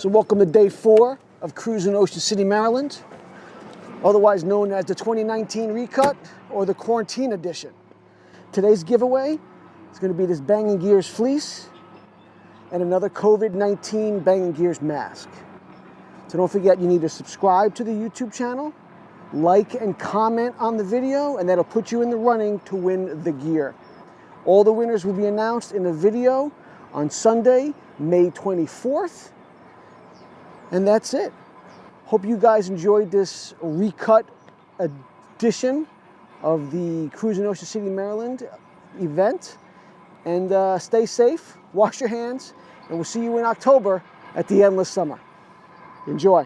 So welcome to day 4 of Cruisin Ocean City, Maryland, otherwise known as the 2019 Recut or the Quarantine Edition. Today's giveaway is going to be this Bangin Gears fleece and another COVID-19 Bangin Gears mask. So don't forget, you need to subscribe to the YouTube channel, like and comment on the video, and that'll put you in the running to win the gear. All the winners will be announced in a video on Sunday, May 24th. And that's it. Hope you guys enjoyed this recut edition of the Cruisin Ocean City, Maryland event. And stay safe, wash your hands, and we'll see you in October at the Endless Summer. Enjoy.